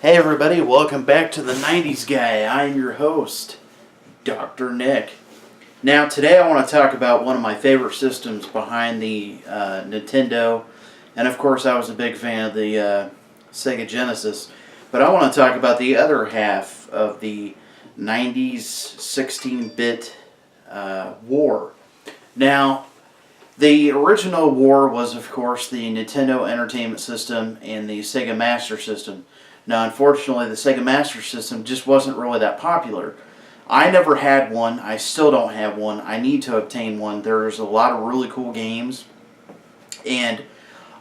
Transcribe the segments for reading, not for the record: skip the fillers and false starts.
Hey everybody, welcome back to the 90s Guy. I'm your host, Dr. Nick. Now today I want to talk about one of my favorite systems behind the Nintendo, and of course I was a big fan of the Sega Genesis, but I want to talk about the other half of the 90s 16-bit war. Now, the original war was of course the Nintendo Entertainment System and the Sega Master System. Now, unfortunately, the Sega Master System just wasn't really that popular. I never had one. I still don't have one. I need to obtain one. There's a lot of really cool games. And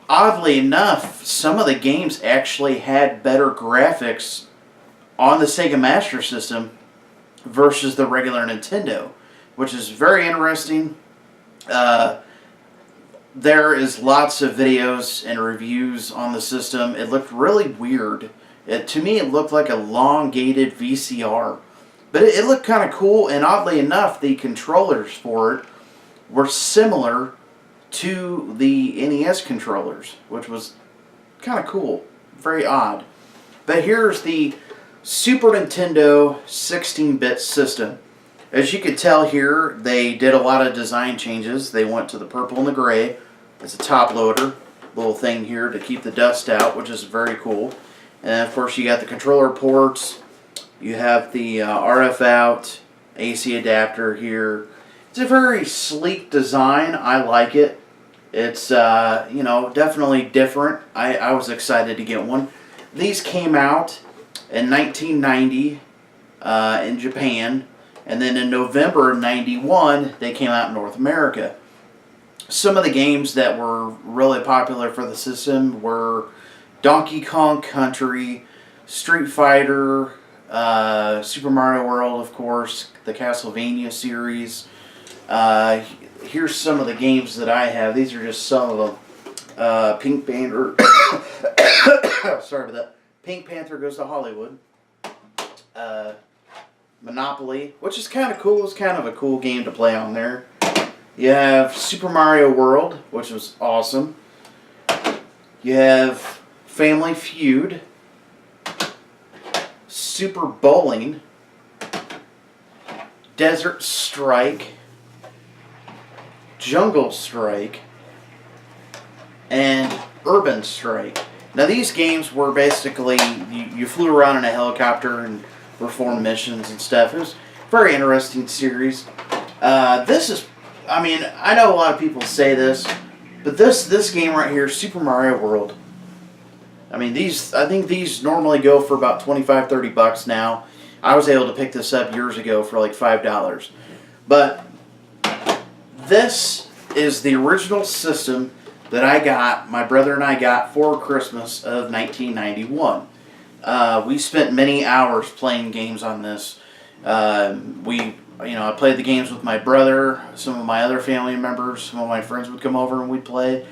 oddly enough, some of the games actually had better graphics on the Sega Master System versus the regular Nintendo, which is very interesting. There is lots of videos and reviews on the system. It looked really weird. To me, it looked like a elongated VCR. But it looked kind of cool, and oddly enough, the controllers for it were similar to the NES controllers, which was kind of cool. Very odd. But here's the Super Nintendo 16-bit system. As you can tell here, they did a lot of design changes. They went to the purple and the gray. It's a top loader. Little thing here to keep the dust out, which is very cool. And of course you got the controller ports, you have the RF out, AC adapter here. It's a very sleek design. I like it. It's definitely different. I was excited to get one. These came out in 1990 in Japan, and then in November of 91 they came out in North America. Some of the games that were really popular for the system were Donkey Kong Country, Street Fighter, Super Mario World, of course, the Castlevania series. Here's some of the games that I have. These are just some of them. Pink Panther. Sorry about that. Pink Panther Goes to Hollywood. Monopoly, which is kind of cool. It's kind of a cool game to play on there. You have Super Mario World, which was awesome. You have Family Feud, Super Bowling, Desert Strike, Jungle Strike, and Urban Strike. Now these games were basically, you flew around in a helicopter and performed missions and stuff. It was a very interesting series. This is, I know a lot of people say this, but this game right here, Super Mario World, I think these normally go for about $25-30 now. I was able to pick this up years ago for like $5. But this is the original system that I got, my brother and I got for Christmas of 1991. We spent many hours playing games on this. I played the games with my brother, some of my other family members, some of my friends would come over and we'd play.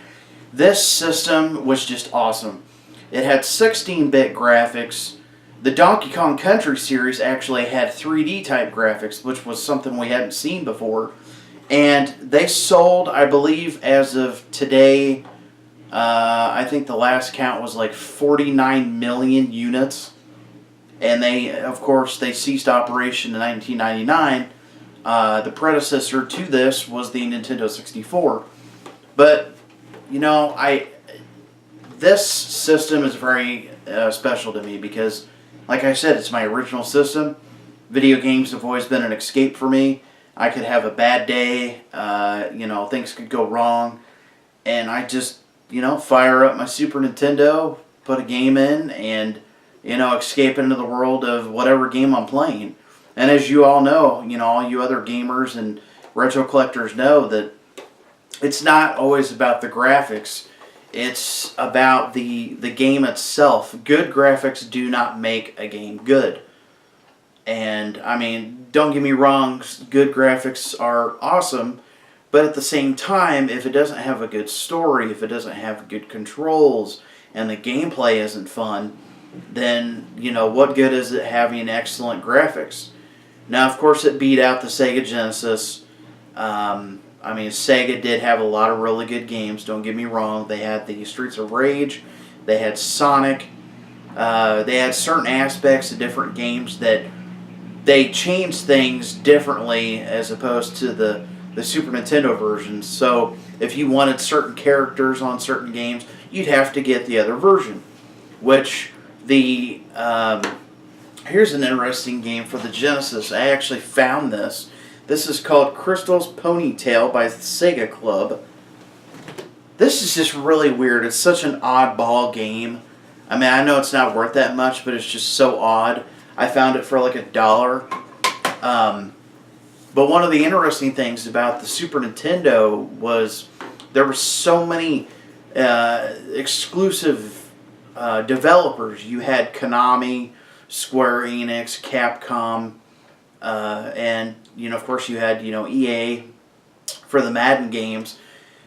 This system was just awesome. It had 16-bit graphics. The Donkey Kong Country series actually had 3D type graphics, which was something we hadn't seen before. And they sold, I believe, as of today, I think the last count was like 49 million units. And of course, they ceased operation in 1999. The predecessor to this was the Nintendo 64. But, this system is very special to me because, like I said, it's my original system. Video games have always been an escape for me. I could have a bad day, things could go wrong, and I just, fire up my Super Nintendo, put a game in, and, escape into the world of whatever game I'm playing. And as you all know, all you other gamers and retro collectors know that it's not always about the graphics. It's about the game itself. Good graphics do not make a game good. And, don't get me wrong, good graphics are awesome, but at the same time, if it doesn't have a good story, if it doesn't have good controls, and the gameplay isn't fun, then, what good is it having excellent graphics? Now, of course, it beat out the Sega Genesis. Sega did have a lot of really good games, don't get me wrong. They had the Streets of Rage, they had Sonic, They had certain aspects of different games that they changed things differently as opposed to the Super Nintendo versions. So if you wanted certain characters on certain games, you'd have to get the other version. Which the here's an interesting game for the Genesis. I actually found this. This is called Crystal's Ponytail by the Sega Club. This is just really weird. It's such an oddball game. I mean, I know it's not worth that much, but it's just so odd. I found it for like $1. But one of the interesting things about the Super Nintendo was there were so many exclusive developers. You had Konami, Square Enix, Capcom, and of course you had EA for the Madden games,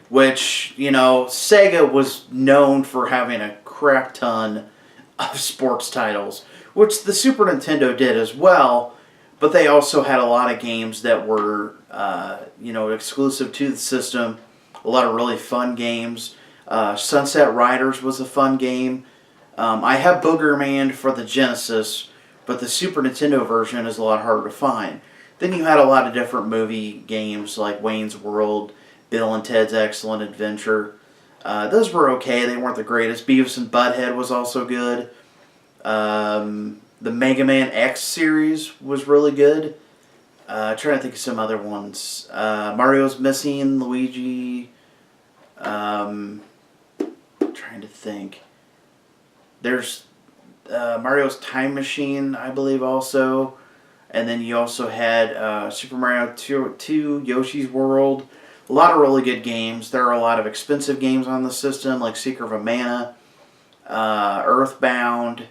which Sega was known for having a crap ton of sports titles, which the Super Nintendo did as well. But they also had a lot of games that were exclusive to the system. A lot of really fun games. Sunset Riders was a fun game. I have Boogerman for the Genesis, but the Super Nintendo version is a lot harder to find. Then you had a lot of different movie games like Wayne's World, Bill and Ted's Excellent Adventure. Those were okay. They weren't the greatest. Beavis and Butthead was also good. The Mega Man X series was really good. Trying to think of some other ones. Mario's Missing, Luigi. Trying to think. There's Mario's Time Machine, I believe, also. And then you also had Super Mario 2, Yoshi's World. A lot of really good games. There are a lot of expensive games on the system, like Secret of Mana, Earthbound.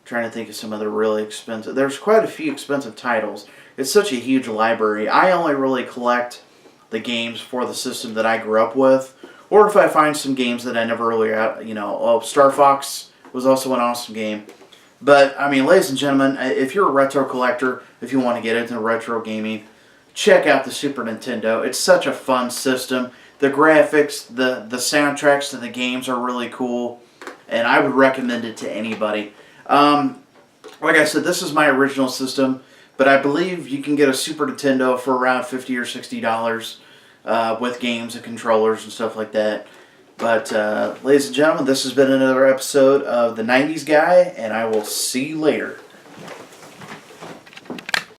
Trying to think of some other really expensive. There's quite a few expensive titles. It's such a huge library. I only really collect the games for the system that I grew up with, or if I find some games that I never really Star Fox was also an awesome game. But I mean, ladies and gentlemen, if you're a retro collector, if you want to get into retro gaming, check out the Super Nintendo. It's such a fun system. The graphics, the soundtracks to the games are really cool, and I would recommend it to anybody. Like I said, this is my original system, but I believe you can get a Super Nintendo for around $50 or $60 with games and controllers and stuff like that. But, ladies and gentlemen, this has been another episode of The 90s Guy, and I will see you later.